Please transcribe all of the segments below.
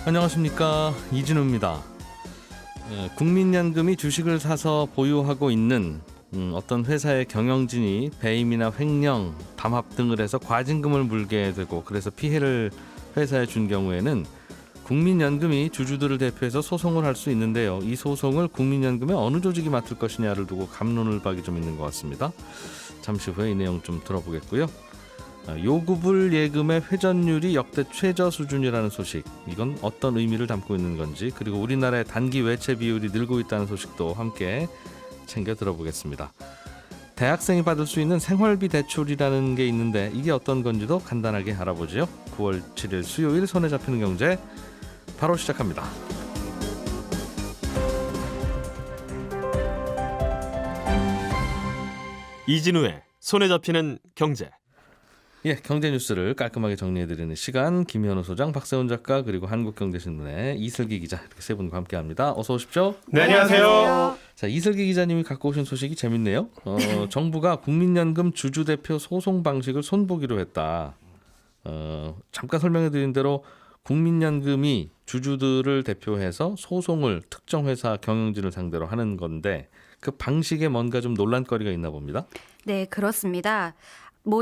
안녕하십니까, 이진우입니다. 국민연금이 주식을 사서 보유하고 있는 어떤 회사의 경영진이 배임이나 횡령, 담합 등을 해서 과징금을 물게 되고 그래서 피해를 회사에 준 경우에는 국민연금이 주주들을 대표해서 소송을 할 수 있는데요. 이 소송을 국민연금의 어느 조직이 맡을 것이냐를 두고 갑론을박이 좀 있는 것 같습니다. 잠시 후에 이 내용 좀 들어보겠고요. 요구불 예금의 회전율이 역대 최저 수준이라는 소식, 이건 어떤 의미를 담고 있는 건지, 그리고 우리나라의 단기 외채 비율이 늘고 있다는 소식도 함께 챙겨 들어보겠습니다. 대학생이 받을 수 있는 생활비 대출이라는 게 있는데 이게 어떤 건지도 간단하게 알아보죠. 9월 7일 수요일 손에 잡히는 경제 바로 시작합니다. 이진우의 손에 잡히는 경제. 예, 경제 뉴스를 깔끔하게 정리해드리는 시간, 김현우 소장, 박세훈 작가, 그리고 한국경제신문의 이슬기 기자, 이렇게 세 분과 함께합니다. 어서 오십시오. 네, 안녕하세요. 자, 이슬기 기자님이 갖고 오신 소식이 재밌네요. 정부가 국민연금 주주대표 소송 방식을 손보기로 했다. 잠깐 설명해드린 대로 국민연금이 주주들을 대표해서 소송을 특정 회사 경영진을 상대로 하는 건데 그 방식에 뭔가 좀 논란거리가 있나 봅니다. 네, 그렇습니다.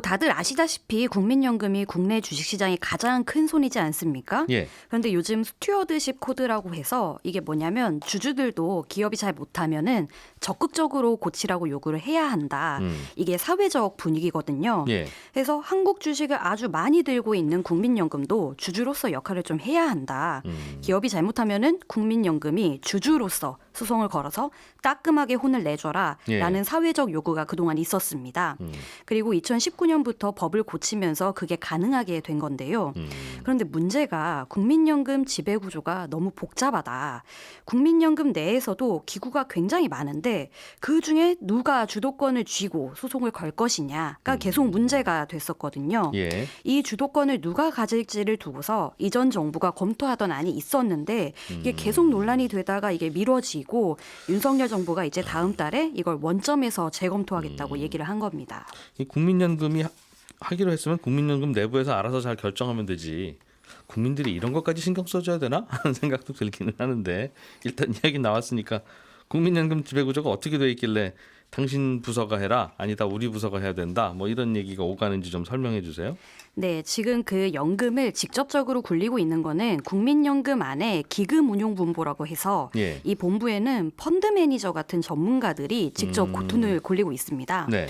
다들 아시다시피 국민연금이 국내 주식시장이 가장 큰 손이지 않습니까? 예. 그런데 요즘 스튜어드십 코드라고 해서 이게 뭐냐면 주주들도 기업이 잘 못하면은 적극적으로 고치라고 요구를 해야 한다. 이게 사회적 분위기거든요. 예. 그래서 한국 주식을 아주 많이 들고 있는 국민연금도 주주로서 역할을 좀 해야 한다. 기업이 잘못하면은 국민연금이 주주로서 소송을 걸어서 따끔하게 혼을 내줘라 라는 사회적 요구가 그동안 있었습니다. 그리고 2019년부터 법을 고치면서 그게 가능하게 된 건데요. 그런데 문제가 국민연금 지배구조가 너무 복잡하다. 국민연금 내에서도 기구가 굉장히 많은데 그중에 누가 주도권을 쥐고 소송을 걸 것이냐가 계속 문제가 됐었거든요. 예. 이 주도권을 누가 가질지를 두고서 이전 정부가 검토하던 안이 있었는데 이게 계속 논란이 되다가 이게 미뤄지고 윤석열 정부가 이제 다음 달에 이걸 원점에서 재검토하겠다고 얘기를 한 겁니다. 이 국민연금이 하기로 했으면 국민연금 내부에서 알아서 잘 결정하면 되지. 국민들이 이런 것까지 신경 써줘야 되나 하는 생각도 들기는 하는데 일단 이야기 나왔으니까 국민연금 지배구조가 어떻게 돼 있길래 당신 부서가 해라, 아니다 우리 부서가 해야 된다, 뭐 이런 얘기가 오가는지 좀 설명해 주세요. 네, 지금 그 연금을 직접적으로 굴리고 있는 거는 국민연금 안에 기금운용본부라고 해서 예. 이 본부에는 펀드 매니저 같은 전문가들이 직접 돈을 굴리고 있습니다. 네.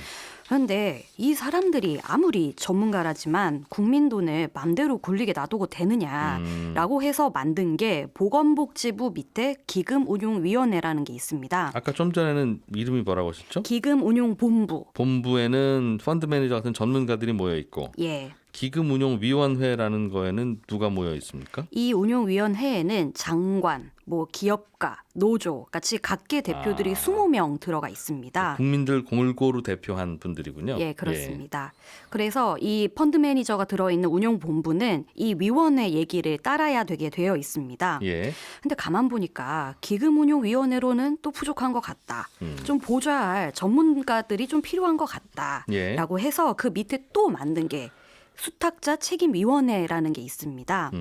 그런데 이 사람들이 아무리 전문가라지만 국민 돈을 맘대로 굴리게 놔두고 되느냐라고 해서 만든 게 보건복지부 밑에 기금운용위원회라는 게 있습니다. 아까 좀 전에는 이름이 뭐라고 하셨죠? 기금운용본부. 본부에는 펀드 매니저 같은 전문가들이 모여 있고 예. 기금운용위원회라는 거에는 누가 모여 있습니까? 이 운용위원회에는 장관, 기업가, 노조 같이 각계 대표들이 20명 들어가 있습니다. 국민들 골고루 대표한 분들이군요. 예, 그렇습니다. 그래서 이 펀드 매니저가 들어있는 운용본부는 이 위원회 얘기를 따라야 되게 되어 있습니다. 예. 근데 가만 보니까 기금운용위원회로는 또 부족한 것 같다. 좀 보좌 할 전문가들이 좀 필요한 것 같다라고 해서 그 밑에 또 만든 게 수탁자 책임위원회라는 게 있습니다.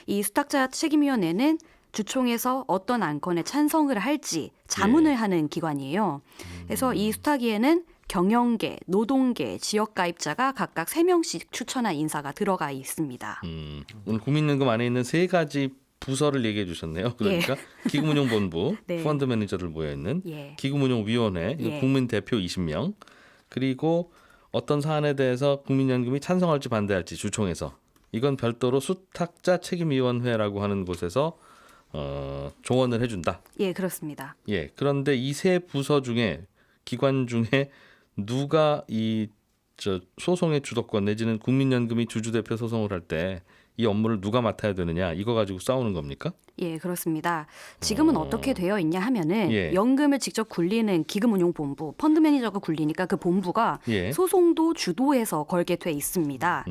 이 수탁자 책임위원회는 주총에서 어떤 안건에 찬성을 할지 자문을 하는 기관이에요. 그래서 이 수탁위에는 경영계, 노동계, 지역가입자가 각각 3명씩 추천한 인사가 들어가 있습니다. 오늘 국민연금 안에 있는 세 가지 부서를 얘기해 주셨네요. 그러니까 기금운용본부, 네. 펀드 매니저들 모여 있는 예. 기금운용위원회, 예. 국민 대표 20명, 그리고 어떤 사안에 대해서 국민연금이 찬성할지 반대할지 주총에서, 이건 별도로 수탁자 책임위원회라고 하는 곳에서 조언을 해준다. 예, 그렇습니다. 예. 그런데 이 세 부서 중에, 기관 중에 누가 이 소송의 주도권 내지는 국민연금이 주주대표 소송을 할 때 이 업무를 누가 맡아야 되느냐, 이거 가지고 싸우는 겁니까? 예, 그렇습니다. 지금은 어떻게 되어 있냐 하면은 예. 연금을 직접 굴리는 기금운용본부, 펀드 매니저가 굴리니까 그 본부가 예. 소송도 주도해서 걸게 돼 있습니다.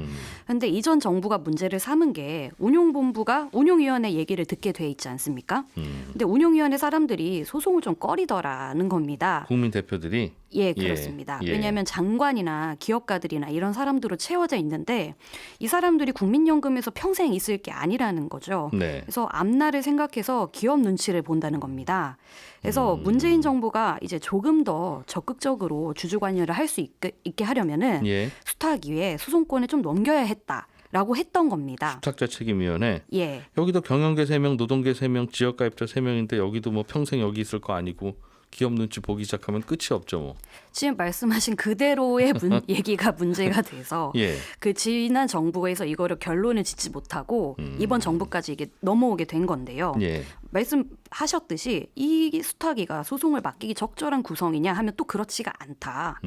그런데 이전 정부가 문제를 삼은 게 운용본부가 운용위원회 얘기를 듣게 돼 있지 않습니까? 근데 운용위원회 사람들이 소송을 좀 꺼리더라는 겁니다. 국민 대표들이 예, 그렇습니다. 예. 왜냐하면 장관이나 기업가들이나 이런 사람들로 채워져 있는데 이 사람들이 국민연금에서 평생 있을 게 아니라는 거죠. 네. 그래서 앞날을 생각해서 기업 눈치를 본다는 겁니다. 그래서 문재인 정부가 이제 조금 더 적극적으로 주주 관여를 할 수 있게 하려면은 예. 수탁위에 소송권을 좀 넘겨야 했다라고 했던 겁니다. 수탁자 책임위원회. 예. 여기도 경영계 3명, 노동계 3명, 지역가입자 3명인데 여기도 뭐 평생 여기 있을 거 아니고 기업 눈치 보기 시작하면 끝이 없죠 뭐. 지금 말씀하신 그대로의 얘기가 문제가 돼서 예. 그 지난 정부에서 이거를 결론을 짓지 못하고 이번 정부까지 이게 넘어오게 된 건데요. 예. 말씀하셨듯이 이 수탁위가 소송을 맡기기 적절한 구성이냐 하면 또 그렇지가 않다.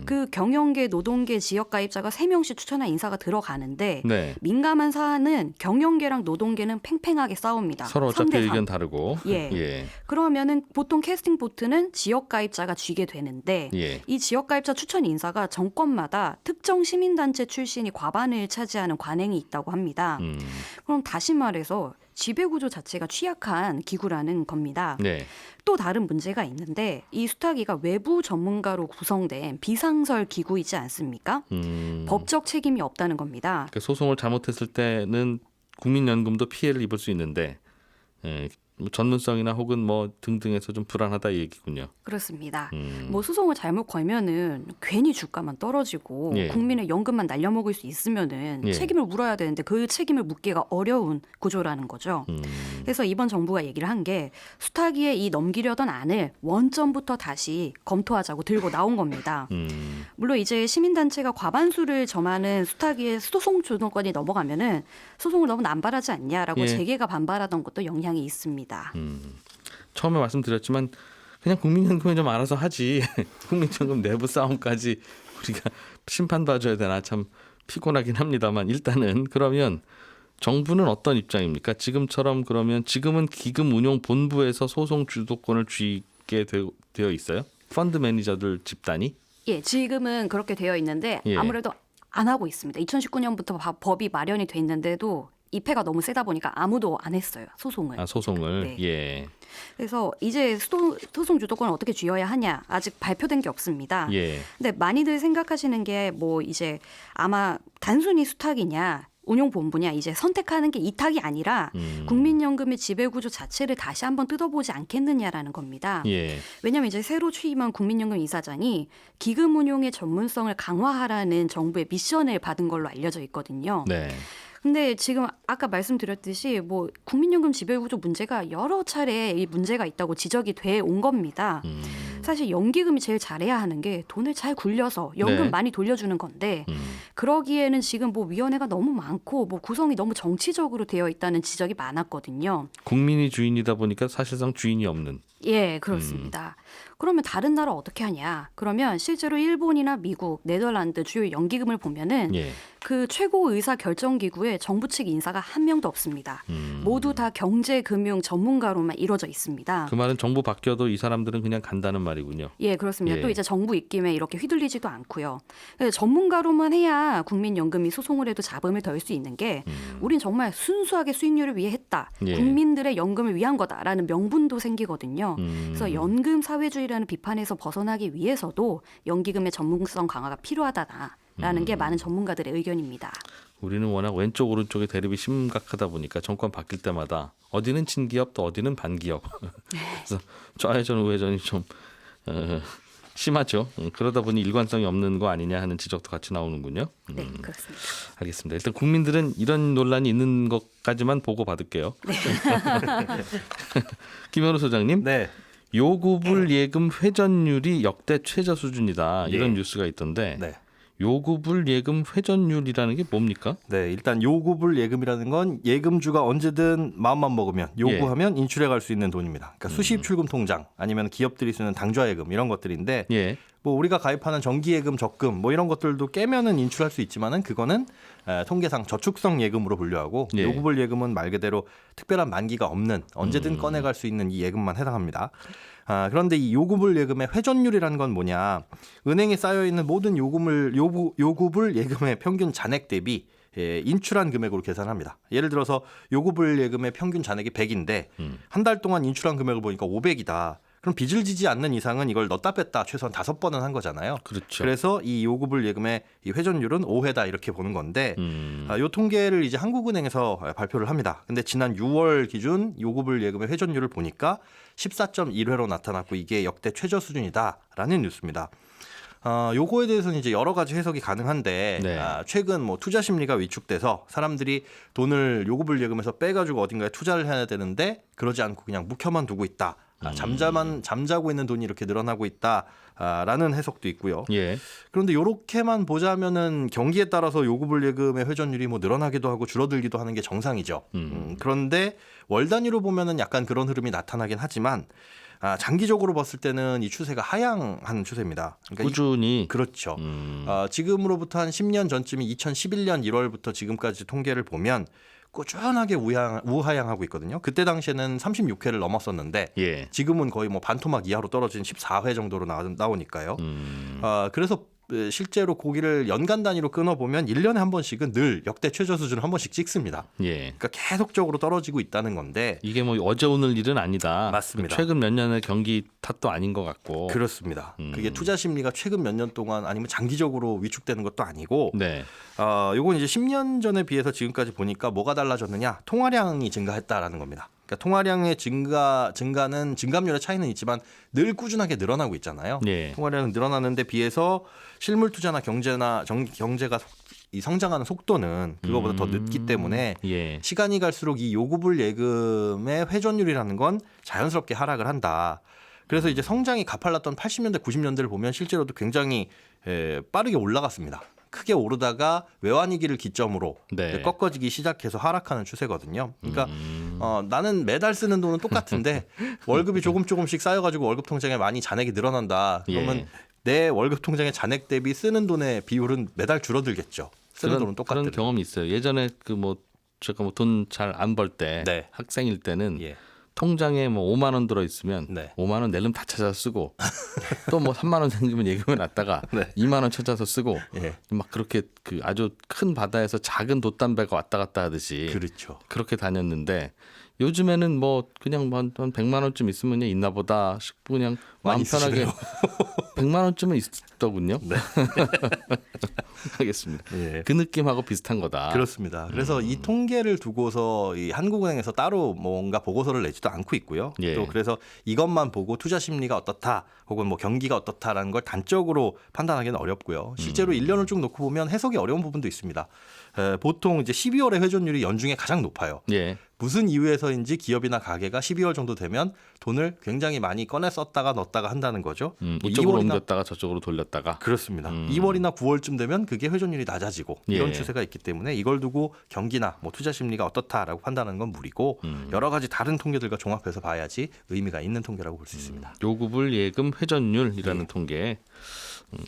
그 경영계, 노동계, 지역가입자가 3명씩 추천한 인사가 들어가는데 네. 민감한 사안은 경영계랑 노동계는 팽팽하게 싸웁니다. 서로 어차피 3대 3. 의견 다르고. 예. 예. 그러면은 보통 캐스팅 보트는 지역가입자가 쥐게 되는데 예. 이 지역가입자 추천 인사가 정권마다 특정 시민단체 출신이 과반을 차지하는 관행이 있다고 합니다. 그럼 다시 말해서 지배구조 자체가 취약한 기구라는 겁니다. 네. 또 다른 문제가 있는데 이 수탁위가 외부 전문가로 구성된 비상설 기구이지 않습니까? 법적 책임이 없다는 겁니다. 그 소송을 잘못했을 때는 국민연금도 피해를 입을 수 있는데 뭐 전문성이나 혹은 뭐 등등해서 좀 불안하다 이 얘기군요. 그렇습니다. 뭐 소송을 잘못 걸면은 괜히 주가만 떨어지고 예. 국민의 연금만 날려먹을 수 있으면은 예. 책임을 물어야 되는데 그 책임을 묻기가 어려운 구조라는 거죠. 그래서 이번 정부가 얘기를 한 게 수탁위에 이 넘기려던 안을 원점부터 다시 검토하자고 들고 나온 겁니다. 물론 이제 시민단체가 과반수를 점하는 수탁위에 소송 주도권이 넘어가면은 소송을 너무 남발하지 않냐라고 예. 재계가 반발하던 것도 영향이 있습니다. 처음에 말씀드렸지만 그냥 국민연금이 좀 알아서 하지. 국민연금 내부 싸움까지 우리가 심판봐줘야 되나 참 피곤하긴 합니다만 일단은 그러면 정부는 어떤 입장입니까? 지금처럼 그러면 지금은 기금운용본부에서 소송 주도권을 쥐게 되어 있어요? 펀드 매니저들 집단이? 예, 지금은 그렇게 되어 있는데 예. 아무래도 안 하고 있습니다. 2019년부터 법이 마련이 돼 있는데도 이 패가 너무 세다 보니까 아무도 안 했어요. 소송을. 아, 소송을. 네. 예. 그래서 이제 소송 주도권을 어떻게 쥐어야 하냐 아직 발표된 게 없습니다. 예. 근데 많이들 생각하시는 게 뭐 이제 아마 단순히 수탁이냐 운용본부냐 이제 선택하는 게 이탁이 아니라 국민연금의 지배구조 자체를 다시 한번 뜯어보지 않겠느냐라는 겁니다. 예. 왜냐하면 이제 새로 취임한 국민연금 이사장이 기금 운용의 전문성을 강화하라는 정부의 미션을 받은 걸로 알려져 있거든요. 네. 근데 지금 아까 말씀드렸듯이 뭐 국민연금 지배구조 문제가 여러 차례 이 문제가 있다고 지적이 돼 온 겁니다. 사실 연기금이 제일 잘해야 하는 게 돈을 잘 굴려서 연금 네. 많이 돌려주는 건데 그러기에는 지금 뭐 위원회가 너무 많고 뭐 구성이 너무 정치적으로 되어 있다는 지적이 많았거든요. 국민이 주인이다 보니까 사실상 주인이 없는. 예, 그렇습니다. 그러면 다른 나라 어떻게 하냐? 그러면 실제로 일본이나 미국, 네덜란드 주요 연기금을 보면은 예. 그 최고 의사 결정 기구에 정부 측 인사가 한 명도 없습니다. 모두 다 경제 금융 전문가로만 이루어져 있습니다. 그 말은 정부 바뀌어도 이 사람들은 그냥 간다는 말이군요. 예, 그렇습니다. 예. 또 이제 정부 입김에 이렇게 휘둘리지도 않고요. 그래서 전문가로만 해야 국민연금이 소송을 해도 잡음을 덜 수 있는 게 우린 정말 순수하게 수익률을 위해 했다. 예. 국민들의 연금을 위한 거다라는 명분도 생기거든요. 그래서 연금 사회주의라는 비판에서 벗어나기 위해서도 연기금의 전문성 강화가 필요하다라는 게 많은 전문가들의 의견입니다. 우리는 워낙 왼쪽 오른쪽의 대립이 심각하다 보니까 정권 바뀔 때마다 어디는 친기업 또 어디는 반기업. 그래서 좌회전 우회전이 좀 심하죠. 그러다 보니 일관성이 없는 거 아니냐 하는 지적도 같이 나오는군요. 네, 그렇습니다. 알겠습니다. 일단 국민들은 이런 논란이 있는 것까지만 보고 받을게요. 네. 김현우 소장님. 네. 요구불 예금 회전율이 역대 최저 수준이다. 이런 예. 뉴스가 있던데 네. 요구불 예금 회전율이라는 게 뭡니까? 네, 일단 요구불 예금이라는 건 예금주가 언제든 마음만 먹으면 요구하면 인출해 갈 수 있는 돈입니다. 그러니까 수시입 출금 통장 아니면 기업들이 쓰는 당좌 예금 이런 것들인데 예. 뭐 우리가 가입하는 정기 예금, 적금 뭐 이런 것들도 깨면은 인출할 수 있지만은 그거는 통계상 저축성 예금으로 분류하고 예. 요구불 예금은 말 그대로 특별한 만기가 없는 언제든 꺼내갈 수 있는 이 예금만 해당합니다. 그런데 이 요구불 예금의 회전율이라는 건 뭐냐? 은행에 쌓여 있는 모든 요구불 예금의 평균 잔액 대비 인출한 금액으로 계산합니다. 예를 들어서 요구불 예금의 평균 잔액이 100인데 한 달 동안 인출한 금액을 보니까 500이다. 그럼 빚을 지지 않는 이상은 이걸 넣었다 뺐다 최소한 5번은 한 거잖아요. 그렇죠. 그래서 이 요구불 예금의 이 회전율은 5회다 이렇게 보는 건데 이 통계를 이제 한국은행에서 발표를 합니다. 근데 지난 6월 기준 요구불 예금의 회전율을 보니까 14.1회로 나타났고 이게 역대 최저 수준이다라는 뉴스입니다. 요거에 대해서는 이제 여러 가지 해석이 가능한데 네. 최근 뭐 투자 심리가 위축돼서 사람들이 돈을 요구불 예금에서 빼가지고 어딘가에 투자를 해야 되는데 그러지 않고 그냥 묵혀만 두고 있다. 잠자고 있는 돈이 이렇게 늘어나고 있다라는 해석도 있고요. 예. 그런데 이렇게만 보자면은 경기에 따라서 요구불 예금의 회전율이 뭐 늘어나기도 하고 줄어들기도 하는 게 정상이죠. 그런데 월 단위로 보면은 약간 그런 흐름이 나타나긴 하지만 장기적으로 봤을 때는 이 추세가 하향하는 추세입니다. 그러니까 꾸준히 그렇죠. 지금으로부터 한 10년 전쯤이 2011년 1월부터 지금까지 통계를 보면 꾸준하게 우하향하고 있거든요. 그때 당시에는 36회를 넘었었는데 예. 지금은 거의 뭐 반토막 이하로 떨어진 14회 정도로 나오니까요. 그래서 실제로 고기를 연간 단위로 끊어보면 1년에 한 번씩은 늘 역대 최저 수준을 한 번씩 찍습니다. 예. 그러니까 계속적으로 떨어지고 있다는 건데 이게 뭐 어제 오늘 일은 아니다. 맞습니다. 최근 몇 년의 경기 탓도 아닌 것 같고. 그렇습니다. 그게 투자 심리가 최근 몇 년 동안 아니면 장기적으로 위축되는 것도 아니고 네. 요건 이제 10년 전에 비해서 지금까지 보니까 뭐가 달라졌느냐? 통화량이 증가했다라는 겁니다. 그러니까 통화량의 증가는 증감률의 차이는 있지만 늘 꾸준하게 늘어나고 있잖아요. 예. 통화량은 늘어나는데 비해서 실물 투자나 경제가 이 성장하는 속도는 그거보다 더 늦기 때문에 예. 시간이 갈수록 이 요구불 예금의 회전율이라는 건 자연스럽게 하락을 한다. 그래서 이제 성장이 가팔랐던 80년대, 90년대를 보면 실제로도 굉장히 빠르게 올라갔습니다. 크게 오르다가 외환위기를 기점으로 네. 꺾어지기 시작해서 하락하는 추세거든요. 그러니까 나는 매달 쓰는 돈은 똑같은데 월급이 조금씩 쌓여가지고 월급 통장에 많이 잔액이 늘어난다. 그러면 예. 내 월급 통장의 잔액 대비 쓰는 돈의 비율은 매달 줄어들겠죠. 쓰는 돈은 똑같은. 그런 경험이 있어요. 예전에 제가 뭐 돈 잘 안 벌 때 네. 학생일 때는 예. 통장에 뭐 5만 원 들어 있으면 네. 5만 원 낼름 다 찾아서 쓰고 또 뭐 3만 원 생기면 예금에 놨다가 네. 2만 원 찾아서 쓰고 예. 막 그렇게 아주 큰 바다에서 작은 돛담배가 왔다 갔다 하듯이 그렇죠. 그렇게 다녔는데 요즘에는 뭐 그냥 한 100만 원쯤 있으면 그냥 있나 보다 싶고 그냥 마음 많이 편하게 쓰시네요. 100만 원쯤은 있더군요. 네. 알겠습니다. 예. 그 느낌하고 비슷한 거다. 그렇습니다. 그래서 이 통계를 두고서 이 한국은행에서 따로 뭔가 보고서를 내지도 않고 있고요. 예. 또 그래서 이것만 보고 투자 심리가 어떻다 혹은 뭐 경기가 어떻다라는 걸 단적으로 판단하기는 어렵고요. 실제로 1년을 쭉 놓고 보면 해석이 어려운 부분도 있습니다. 보통 이제 12월의 회전율이 연중에 가장 높아요. 예. 무슨 이유에서인지 기업이나 가게가 12월 정도 되면 돈을 굉장히 많이 꺼내 썼다가 넣었다가 한다는 거죠. 뭐 이쪽으로 2월이나 옮겼다가 저쪽으로 돌렸다가. 그렇습니다. 2월이나 9월쯤 되면 그게 회전율이 낮아지고 이런 예. 추세가 있기 때문에 이걸 두고 경기나 뭐 투자 심리가 어떻다라고 판단하는 건 무리고 여러 가지 다른 통계들과 종합해서 봐야지 의미가 있는 통계라고 볼 수 있습니다. 요구불 예금 회전율이라는 통계.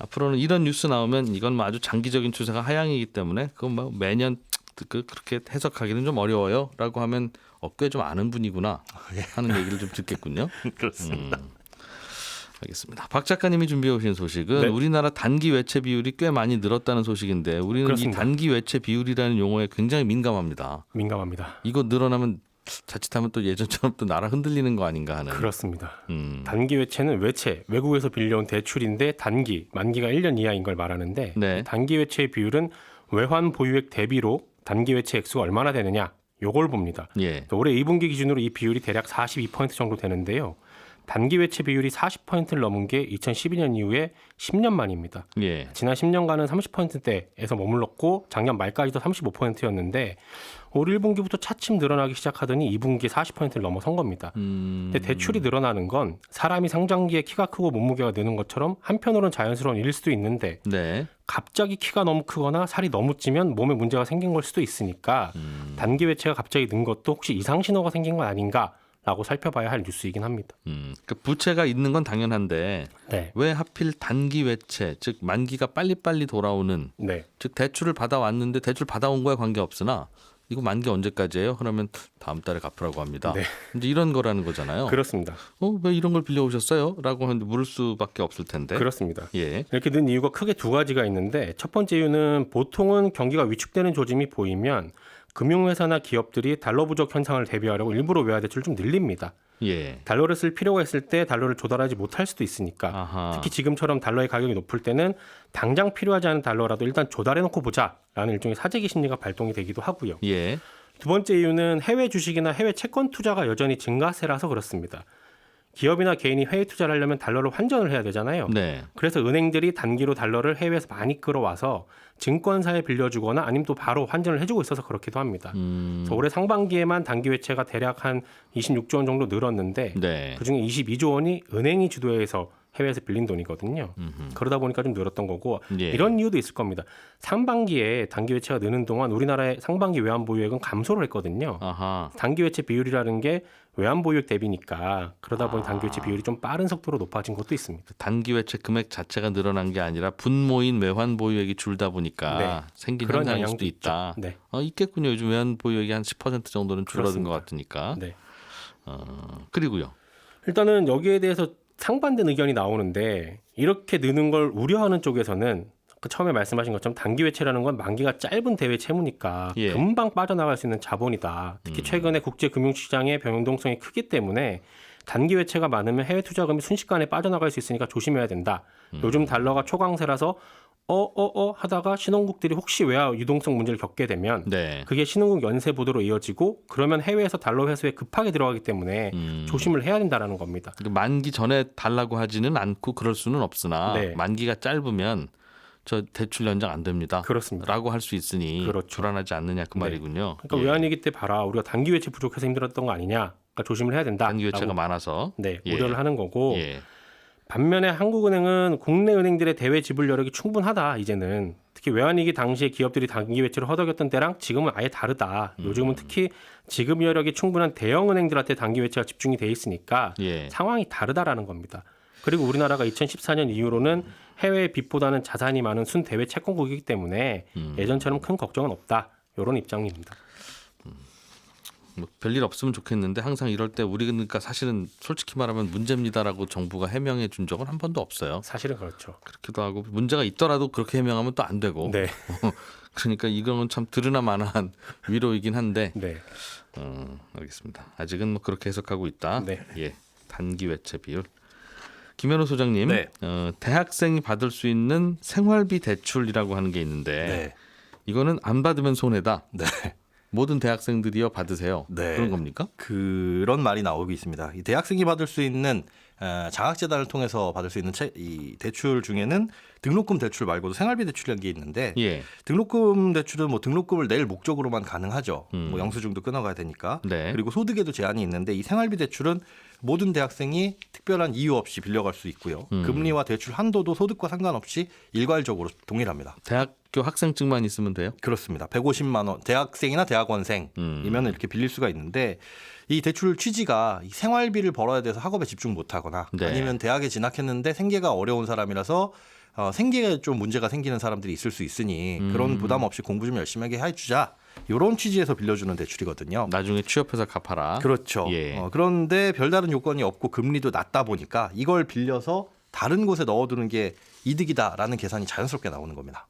앞으로는 이런 뉴스 나오면 이건 뭐 아주 장기적인 추세가 하향이기 때문에 그건 뭐 매년 그렇게 해석하기는 좀 어려워요라고 하면 꽤 좀 아는 분이구나 하는 얘기를 좀 듣겠군요. 그렇습니다. 알겠습니다. 박 작가님이 준비해 오신 소식은 네. 우리나라 단기 외채 비율이 꽤 많이 늘었다는 소식인데 우리는 그렇습니다. 이 단기 외채 비율이라는 용어에 굉장히 민감합니다. 민감합니다. 이거 늘어나면 자칫하면 또 예전처럼 또 나라 흔들리는 거 아닌가 하는. 그렇습니다. 음. 단기 외채는 외채, 외국에서 빌려온 대출인데 단기, 만기가 1년 이하인 걸 말하는데 네. 단기 외채의 비율은 외환 보유액 대비로 단기 외채 액수가 얼마나 되느냐 요걸 봅니다. 예. 올해 2분기 기준으로 이 비율이 대략 42% 정도 되는데요. 단기 외채 비율이 40%를 넘은 게 2012년 이후에 10년 만입니다. 예. 지난 10년간은 30%대에서 머물렀고 작년 말까지도 35%였는데 올 1분기부터 차츰 늘어나기 시작하더니 2분기에 40%를 넘어선 겁니다. 근데 대출이 늘어나는 건 사람이 성장기에 키가 크고 몸무게가 느는 것처럼 한편으로는 자연스러운 일일 수도 있는데 네. 갑자기 키가 너무 크거나 살이 너무 찌면 몸에 문제가 생긴 걸 수도 있으니까 단기 외채가 갑자기 는 것도 혹시 이상 신호가 생긴 건 아닌가라고 살펴봐야 할 뉴스이긴 합니다. 그 부채가 있는 건 당연한데 네. 왜 하필 단기 외채, 즉 만기가 빨리빨리 돌아오는, 네. 즉 대출을 받아왔는데 대출 받아온 거에 관계없으나 이거 만기 언제까지예요? 그러면 다음 달에 갚으라고 합니다. 네. 이제 이런 거라는 거잖아요. 그렇습니다. 왜 이런 걸 빌려오셨어요? 라고 하는데 물을 수밖에 없을 텐데. 그렇습니다. 예. 이렇게 는 이유가 크게 두 가지가 있는데 첫 번째 이유는 보통은 경기가 위축되는 조짐이 보이면 금융회사나 기업들이 달러 부족 현상을 대비하려고 일부러 외화 대출을 좀 늘립니다. 예. 달러를 쓸 필요가 있을 때 달러를 조달하지 못할 수도 있으니까 아하. 특히 지금처럼 달러의 가격이 높을 때는 당장 필요하지 않은 달러라도 일단 조달해놓고 보자라는 일종의 사재기 심리가 발동이 되기도 하고요. 예. 두 번째 이유는 해외 주식이나 해외 채권 투자가 여전히 증가세라서 그렇습니다. 기업이나 개인이 해외 투자를 하려면 달러를 환전을 해야 되잖아요. 네. 그래서 은행들이 단기로 달러를 해외에서 많이 끌어와서 증권사에 빌려주거나 아니면 또 바로 환전을 해주고 있어서 그렇기도 합니다. 그래서 올해 상반기에만 단기 외채가 대략 한 26조 원 정도 늘었는데 네. 그중에 22조 원이 은행이 주도해서 해외에서 빌린 돈이거든요. 그러다 보니까 좀 늘었던 거고 예. 이런 이유도 있을 겁니다. 상반기에 단기 외채가 느는 동안 우리나라의 상반기 외환 보유액은 감소를 했거든요. 아하. 단기 외채 비율이라는 게 외환 보유액 대비니까 그러다 보니 단기 외채 비율이 좀 빠른 속도로 높아진 것도 있습니다. 단기 외채 금액 자체가 늘어난 게 아니라 분모인 외환 보유액이 줄다 보니까 네. 생긴 그런 현상일 영향도 수도 있다. 있죠. 네. 있겠군요. 요즘 외환 보유액이 한 10% 정도는 줄어든 그렇습니다. 것 같으니까. 네. 그리고요. 일단은 여기에 대해서 상반된 의견이 나오는데 이렇게 느는 걸 우려하는 쪽에서는 그 처음에 말씀하신 것처럼 단기 외채라는 건 만기가 짧은 대외 채무니까 예. 금방 빠져나갈 수 있는 자본이다. 특히 최근에 국제 금융시장의 변동성이 크기 때문에 단기 외채가 많으면 해외 투자금이 순식간에 빠져나갈 수 있으니까 조심해야 된다. 요즘 달러가 초강세라서 하다가 신흥국들이 혹시 외화 유동성 문제를 겪게 되면 네. 그게 신흥국 연쇄 보도로 이어지고 그러면 해외에서 달러 회수에 급하게 들어가기 때문에 조심을 해야 된다라는 겁니다. 만기 전에 달라고 하지는 않고 그럴 수는 없으나 네. 만기가 짧으면 저 대출 연장 안 됩니다. 그렇습니다. 라고 할 수 있으니 그렇죠. 불안하지 않느냐 그 네. 말이군요. 그러니까 예. 외환위기 때 봐라 우리가 단기 외채 부족해서 힘들었던 거 아니냐. 그러니까 조심을 해야 된다. 단기 외채가 많아서. 네, 예. 우려를 하는 거고 예. 반면에 한국은행은 국내 은행들의 대외 지불 여력이 충분하다. 이제는 특히 외환위기 당시에 기업들이 단기 외채를 허덕였던 때랑 지금은 아예 다르다. 요즘은 특히 지급 여력이 충분한 대형 은행들한테 단기 외채가 집중이 돼 있으니까 예. 상황이 다르다라는 겁니다. 그리고 우리나라가 2014년 이후로는 해외 빚보다는 자산이 많은 순대외 채권국이기 때문에 예전처럼 큰 걱정은 없다. 이런 입장입니다. 뭐 별일 없으면 좋겠는데 항상 이럴 때 우리 그러니까 사실은 솔직히 말하면 문제입니다라고 정부가 해명해 준 적은 한 번도 없어요. 사실은 그렇죠. 그렇기도 하고 문제가 있더라도 그렇게 해명하면 또 안 되고. 네. 그러니까 이거는 참 들으나 마나한 위로이긴 한데. 네. 알겠습니다. 아직은 뭐 그렇게 해석하고 있다. 네. 예. 단기 외채 비율. 김현우 소장님, 네. 대학생이 받을 수 있는 생활비 대출이라고 하는 게 있는데 네. 이거는 안 받으면 손해다. 네. 모든 대학생들이요 받으세요. 네. 그런 겁니까? 그런 말이 나오고 있습니다. 이 대학생이 받을 수 있는 장학재단을 통해서 받을 수 있는 이 대출 중에는 등록금 대출 말고도 생활비 대출이라는 게 있는데 예. 등록금 대출은 뭐 등록금을 낼 목적으로만 가능하죠. 뭐 영수증도 끊어가야 되니까. 네. 그리고 소득에도 제한이 있는데 이 생활비 대출은 모든 대학생이 특별한 이유 없이 빌려갈 수 있고요. 금리와 대출 한도도 소득과 상관없이 일괄적으로 동일합니다. 대학교 학생증만 있으면 돼요? 그렇습니다. 150만 원 대학생이나 대학원생이면 이렇게 빌릴 수가 있는데 이 대출 취지가 이 생활비를 벌어야 돼서 학업에 집중 못하거나 네. 아니면 대학에 진학했는데 생계가 어려운 사람이라서 생계에 좀 문제가 생기는 사람들이 있을 수 있으니 그런 부담 없이 공부 좀 열심히 하게 해주자. 이런 취지에서 빌려주는 대출이거든요. 나중에 취업해서 갚아라. 그렇죠. 예. 그런데 별다른 요건이 없고 금리도 낮다 보니까 이걸 빌려서 다른 곳에 넣어두는 게 이득이다라는 계산이 자연스럽게 나오는 겁니다.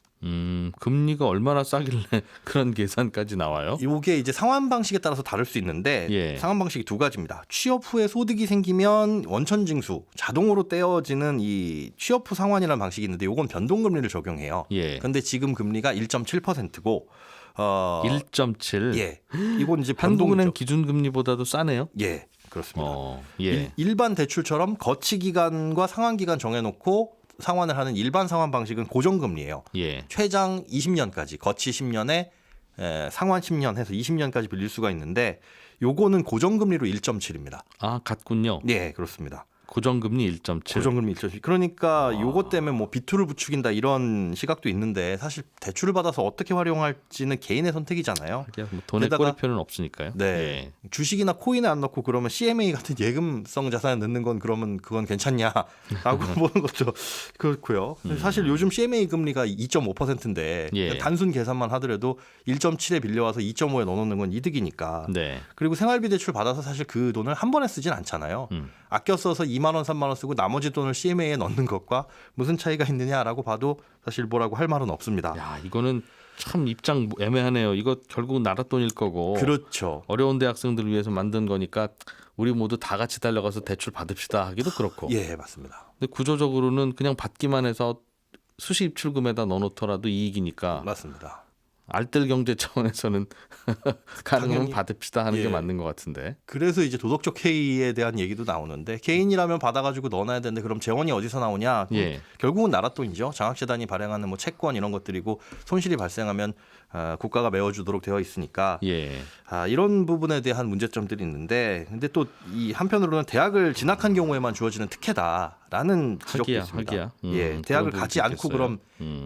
금리가 얼마나 싸길래 그런 계산까지 나와요? 이게 이제 상환 방식에 따라서 다를 수 있는데 예. 상환 방식이 두 가지입니다. 취업 후에 소득이 생기면 원천징수 자동으로 떼어지는 이 취업 후 상환이라는 방식이 있는데 이건 변동금리를 적용해요. 예. 그런데 지금 금리가 1.7%고 1.7. 예. 이건 이제 한국은행 변동이죠. 기준금리보다도 싸네요. 예. 그렇습니다. 예. 일반 대출처럼 거치 기간과 상환 기간 정해놓고 상환을 하는 일반 상환 방식은 고정금리예요. 예. 최장 20년까지 거치 10년에 상환 10년 해서 20년까지 빌릴 수가 있는데 요거는 고정금리로 1.7입니다. 아, 같군요. 네, 그렇습니다. 고정금리 1.7. 고정금리 1.7. 그러니까 요것 때문에 뭐 비투를 부추긴다 이런 시각도 있는데 사실 대출을 받아서 어떻게 활용할지는 개인의 선택이잖아요. 뭐 돈에 게다가- 꼬리표는 없으니까요. 네. 예. 주식이나 코인에 안 넣고 그러면 CMA 같은 예금성 자산에 넣는 건 그러면 그건 괜찮냐라고 보는 것도 그렇고요. 사실 요즘 CMA 금리가 2.5%인데 예. 단순 계산만 하더라도 1.7에 빌려와서 2.5에 넣어놓는 건 이득이니까. 네. 그리고 생활비 대출 받아서 사실 그 돈을 한 번에 쓰진 않잖아요. 아껴 써서 2만 원, 3만 원 쓰고 나머지 돈을 CMA에 넣는 것과 무슨 차이가 있느냐라고 봐도 사실 뭐라고 할 말은 없습니다. 야, 이거는 참 입장 애매하네요. 이거 결국 나라 돈일 거고. 그렇죠. 어려운 대학생들을 위해서 만든 거니까 우리 모두 다 같이 달려가서 대출 받읍시다 하기도 그렇고. 예, 맞습니다. 근데 구조적으로는 그냥 받기만 해서 수시 입출금에다 넣어놓더라도 이익이니까 맞습니다. 알뜰 경제 차원에서는 가능하면 당연히. 받읍시다 하는 예. 게 맞는 것 같은데. 그래서 이제 도덕적 해이에 대한 얘기도 나오는데 개인이라면 받아가지고 넣어놔야 되는데 그럼 재원이 어디서 나오냐? 예. 결국은 나라 돈이죠. 장학재단이 발행하는 뭐 채권 이런 것들이고 손실이 발생하면 국가가 메워주도록 되어 있으니까 예. 이런 부분에 대한 문제점들이 있는데 근데 또 이 한편으로는 대학을 진학한 경우에만 주어지는 특혜다라는 지적도 있습니다. 하기야. 예, 그런 대학을 부분도 가지 않고 있겠어요. 그럼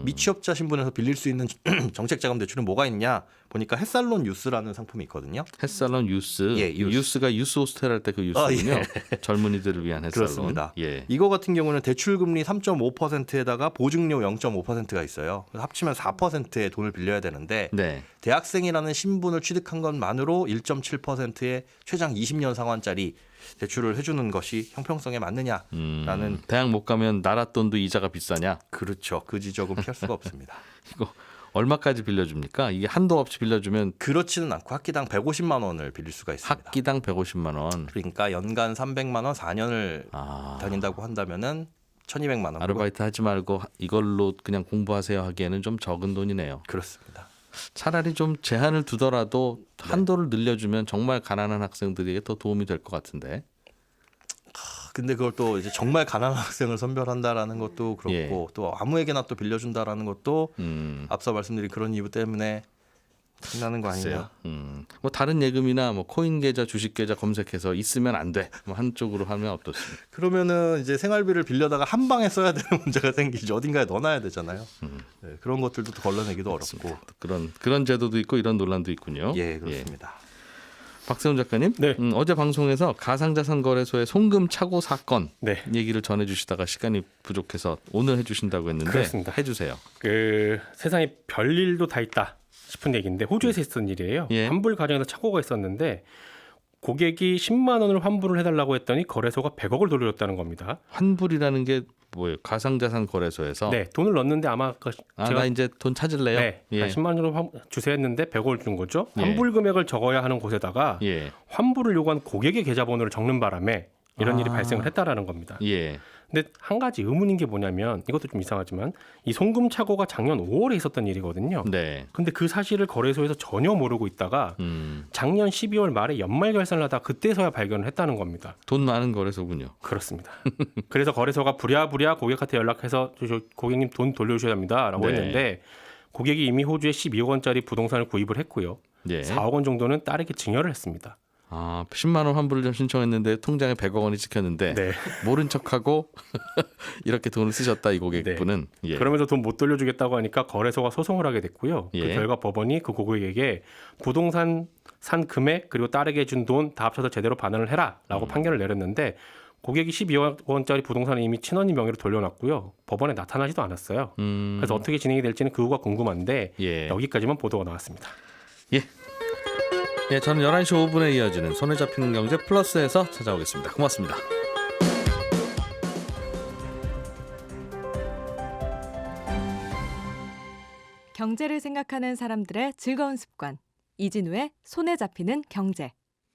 미취업자 신분에서 빌릴 수 있는 정책자금 대출은 뭐가 있냐 보니까 햇살론 유스라는 상품이 있거든요. 햇살론 유스. 예, 유스. 유스가 유스 호스텔 할 때 그 아, 유스군요. 젊은이들을 위한 햇살론. 그렇습니다. 예. 이거 같은 경우는 대출 금리 3.5%에다가 보증료 0.5%가 있어요. 그래서 합치면 4%의 돈을 빌려야 되는데 네. 대학생이라는 신분을 취득한 것만으로 1.7%의 최장 20년 상환짜리 대출을 해주는 것이 형평성에 맞느냐라는 대학 못 가면 나라 돈도 이자가 비싸냐? 그렇죠. 그 지적은 피할 수가 없습니다. 이거 얼마까지 빌려줍니까? 이게 한도 없이 빌려주면 그렇지는 않고 학기당 150만 원을 빌릴 수가 있습니다. 학기당 150만 원. 그러니까 연간 300만 원 4년을 아, 다닌다고 한다면은 1,200만 원. 아르바이트 하지 말고 이걸로 그냥 공부하세요 하기에는 좀 적은 돈이네요. 그렇습니다. 차라리 좀 제한을 두더라도 한도를 늘려주면 정말 가난한 학생들에게 더 도움이 될 것 같은데. 근데 그걸 또 이제 정말 가난한 학생을 선별한다라는 것도 그렇고 예. 또 아무에게나 또 빌려준다라는 것도 앞서 말씀드린 그런 이유 때문에 생기는 거 아니냐. 뭐 다른 예금이나 뭐 코인 계좌, 주식 계좌 검색해서 있으면 안 돼. 뭐 한쪽으로 하면 어떻습니까? 그러면은 이제 생활비를 빌려다가 한 방에 써야 되는 문제가 생기죠. 어딘가에 넣어놔야 되잖아요. 네, 그런 것들도 또 걸러내기도 어렵고. 그런 제도도 있고 이런 논란도 있군요. 예, 그렇습니다. 박세훈 작가님, 네. 어제 방송에서 가상자산 거래소의 송금 착오 사건 네. 얘기를 전해주시다가 시간이 부족해서 오늘 해주신다고 했는데 그렇습니다. 해주세요. 그 세상에 별일도 다 있다 싶은 얘기인데 호주에서 있었던 일이에요. 예. 환불 과정에서 착오가 있었는데 고객이 10만 원을 환불을 해달라고 했더니 거래소가 100억을 돌려줬다는 겁니다. 환불이라는 게 뭐예요? 가상자산 거래소에서. 네, 돈을 넣었는데 아마 나 이제 돈 찾을래요? 네, 예. 10만 원으로 주세요 했는데 100억을 준 거죠. 예. 환불 금액을 적어야 하는 곳에다가 예. 환불을 요구한 고객의 계좌번호를 적는 바람에 이런 일이 발생을 했다라는 겁니다. 예. 근데 한 가지 의문인 게 뭐냐면 이것도 좀 이상하지만 이 송금 착오가 작년 5월에 있었던 일이거든요. 네. 근데 그 사실을 거래소에서 전혀 모르고 있다가 작년 12월 말에 연말 결산을 하다 그때서야 발견을 했다는 겁니다. 돈 많은 거래소군요. 그렇습니다. 그래서 거래소가 부랴부랴 고객한테 연락해서 저 고객님 돈 돌려주셔야 합니다라고 네. 했는데 고객이 이미 호주에 12억 원짜리 부동산을 구입을 했고요. 예. 4억 원 정도는 딸에게 증여를 했습니다. 10만 원 환불을 좀 신청했는데 통장에 100억 원이 찍혔는데 네. 모른 척하고 이렇게 돈을 쓰셨다 이 고객분은. 예. 그러면서 돈 못 돌려주겠다고 하니까 거래소가 소송을 하게 됐고요. 예. 그 결과 법원이 그 고객에게 부동산 산 금액 그리고 딸에게 준 돈 다 합쳐서 제대로 반환을 해라라고 판결을 내렸는데 고객이 12억 원짜리 부동산을 이미 친언니 명의로 돌려놨고요. 법원에 나타나지도 않았어요. 그래서 어떻게 진행이 될지는 그 후가 궁금한데 예. 여기까지만 보도가 나왔습니다. 예, 저는 11시 5분에 이어지는 손에 잡히는 경제 플러스에서 찾아오겠습니다. 고맙습니다. 경제를 생각하는 사람들의 즐거운 습관. 이진우의 손에 잡히는 경제.